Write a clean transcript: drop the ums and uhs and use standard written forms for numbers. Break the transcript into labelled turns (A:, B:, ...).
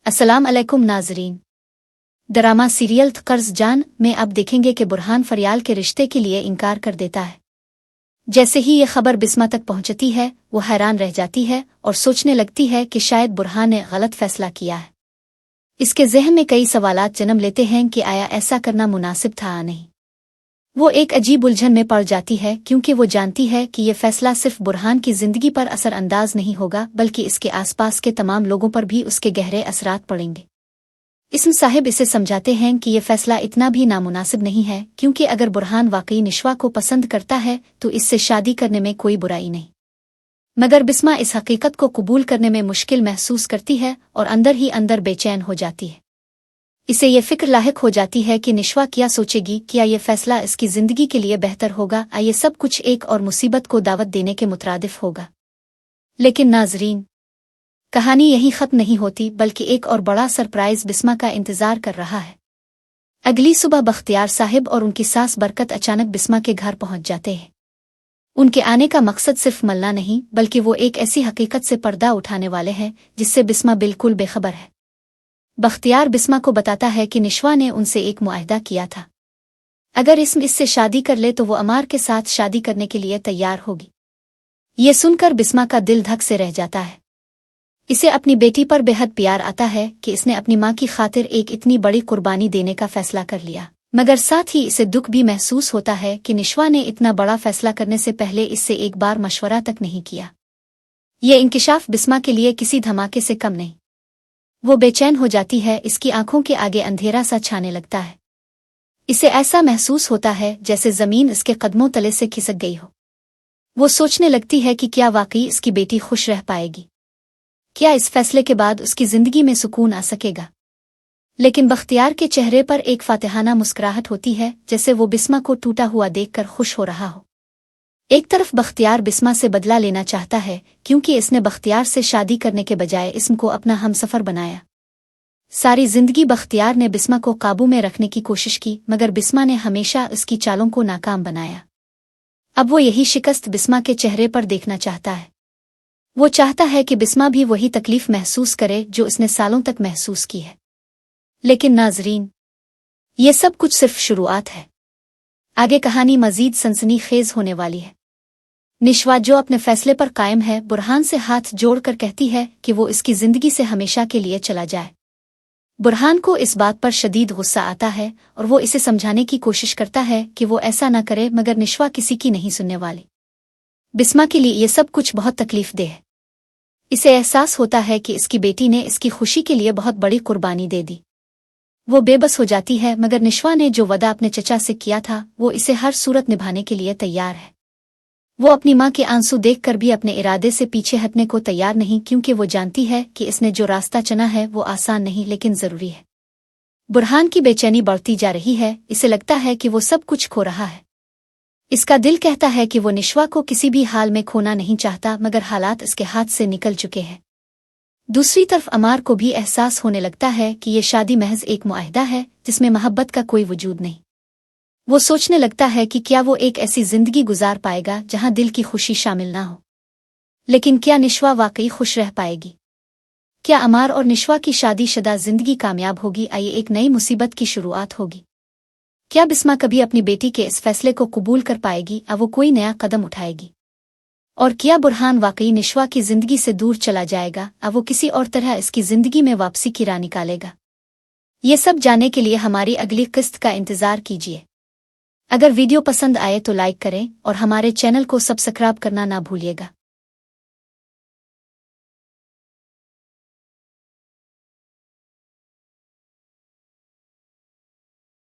A: अस्सलाम अलैकुम नाजरीन। ड्रामा सीरियल कर्ज जान में अब देखेंगे कि बुरहान फरियाल के रिश्ते के लिए इनकार कर देता है। जैसे ही ये खबर बिस्मा तक पहुंचती है वो हैरान रह जाती है और सोचने लगती है कि शायद बुरहान ने गलत फैसला किया है। इसके ज़हन में कई सवालात जन्म लेते हैं कि आया ऐसा करना मुनासिब था या नहीं। वो एक अजीब उलझन में पड़ जाती है क्योंकि वो जानती है कि ये फैसला सिर्फ बुरहान की ज़िंदगी पर असरअंदाज नहीं होगा बल्कि इसके आसपास के तमाम लोगों पर भी उसके गहरे असरात पड़ेंगे। इस्म साहिब इसे समझाते हैं कि ये फैसला इतना भी नामुनासिब नहीं है क्योंकि अगर बुरहान वाकई निश्वा को पसंद करता है तो इससे शादी करने में कोई बुराई नहीं। मगर बिस्मा इस हकीकत को कबूल करने में मुश्किल महसूस करती है और अंदर ही अंदर बेचैन हो जाती है। इसे ये फिक्र लाहिक हो जाती है कि निश्वा क्या सोचेगी, क्या ये फैसला इसकी ज़िंदगी के लिए बेहतर होगा या ये सब कुछ एक और मुसीबत को दावत देने के मुतरादिफ होगा। लेकिन नाजरीन, कहानी यहीं ख़त्म नहीं होती बल्कि एक और बड़ा सरप्राइज़ बिस्मा का इंतज़ार कर रहा है। अगली सुबह बख्तियार साहिब और उनकी सास बरकत अचानक बिस्मा के घर पहुंच जाते हैं। उनके आने का मकसद सिर्फ मलना नहीं बल्कि वो एक ऐसी हकीकत से पर्दा उठाने वाले हैं जिससे बिस्मा बिल्कुल बेखबर है। बख्तियार बिस्मा को बताता है कि निश्वा ने उनसे एक मुआहदा किया था, अगर इससे शादी कर ले तो वो अमार के साथ शादी करने के लिए तैयार होगी। ये सुनकर बिस्मा का दिल धक से रह जाता है। इसे अपनी बेटी पर बेहद प्यार आता है कि इसने अपनी माँ की खातिर एक इतनी बड़ी कुर्बानी देने का फैसला कर लिया, मगर साथ ही इसे दुख भी महसूस होता है कि निश्वा ने इतना बड़ा फैसला करने से पहले इससे एक बार मशवरा तक नहीं किया। ये इंकिशाफ बिस्मा के लिए किसी धमाके से कम नहीं। वो बेचैन हो जाती है, इसकी आंखों के आगे अंधेरा सा छाने लगता है। इसे ऐसा महसूस होता है जैसे ज़मीन इसके कदमों तले से खिसक गई हो। वो सोचने लगती है कि क्या वाकई इसकी बेटी खुश रह पाएगी, क्या इस फैसले के बाद उसकी ज़िंदगी में सुकून आ सकेगा। लेकिन बख्तियार के चेहरे पर एक फातिहाना मुस्कुराहट होती है, जैसे वो बिस्मा को टूटा हुआ देखकर खुश हो रहा हो। एक तरफ बख्तियार बिस्मा से बदला लेना चाहता है क्योंकि इसने बख्तियार से शादी करने के बजाय इस्म को अपना हमसफ़र बनाया। सारी जिंदगी बख्तियार ने बिस्मा को काबू में रखने की कोशिश की मगर बिस्मा ने हमेशा उसकी चालों को नाकाम बनाया। अब वो यही शिकस्त बिस्मा के चेहरे पर देखना चाहता है। वो चाहता है कि बिस्मा भी वही तकलीफ महसूस करे जो उसने सालों तक महसूस की है। लेकिन नाजरीन, ये सब कुछ सिर्फ शुरुआत है। आगे कहानी मजीद सनसनीखेज होने वाली है। निश्वा जो अपने फैसले पर कायम है, बुरहान से हाथ जोड़कर कहती है कि वो इसकी ज़िंदगी से हमेशा के लिए चला जाए। बुरहान को इस बात पर शदीद गुस्सा आता है और वो इसे समझाने की कोशिश करता है कि वो ऐसा न करे, मगर निश्वा किसी की नहीं सुनने वाली। बिस्मा के लिए ये सब कुछ बहुत तकलीफ-देह है। इसे एहसास होता है कि इसकी बेटी ने इसकी खुशी के लिए बहुत बड़ी कुर्बानी दे दी। वो बेबस हो जाती है, मगर निश्वा ने जो वदा अपने चचा से किया था वो इसे हर सूरत निभाने के लिए तैयार है। वो अपनी माँ के आंसू देखकर भी अपने इरादे से पीछे हटने को तैयार नहीं क्योंकि वो जानती है कि इसने जो रास्ता चुना है वो आसान नहीं लेकिन ज़रूरी है। बुरहान की बेचैनी बढ़ती जा रही है। इसे लगता है कि वो सब कुछ खो रहा है। इसका दिल कहता है कि वो निश्वा को किसी भी हाल में खोना नहीं चाहता, मगर हालात इसके हाथ से निकल चुके हैं। दूसरी तरफ अमार को भी एहसास होने लगता है कि ये शादी महज एक मुआहदा है जिसमें मोहब्बत का कोई वजूद नहीं। वो सोचने लगता है कि क्या वो एक ऐसी ज़िंदगी गुजार पाएगा जहां दिल की खुशी शामिल ना हो। लेकिन क्या निश्वा वाकई खुश रह पाएगी? क्या अमार और निश्वा की शादीशुदा ज़िंदगी कामयाब होगी या ये एक नई मुसीबत की शुरुआत होगी? क्या बिस्मा कभी अपनी बेटी के इस फैसले को कबूल कर पाएगी या वो कोई नया कदम उठाएगी? और क्या बुरहान वाकई निश्वा की ज़िंदगी से दूर चला जाएगा या वो किसी और तरह इसकी ज़िंदगी में वापसी की राह निकालेगा? ये सब जानने के लिए हमारी अगली किस्त का इंतज़ार कीजिए। अगर वीडियो पसंद आए तो लाइक करें और हमारे चैनल को सब्सक्राइब करना ना भूलिएगा।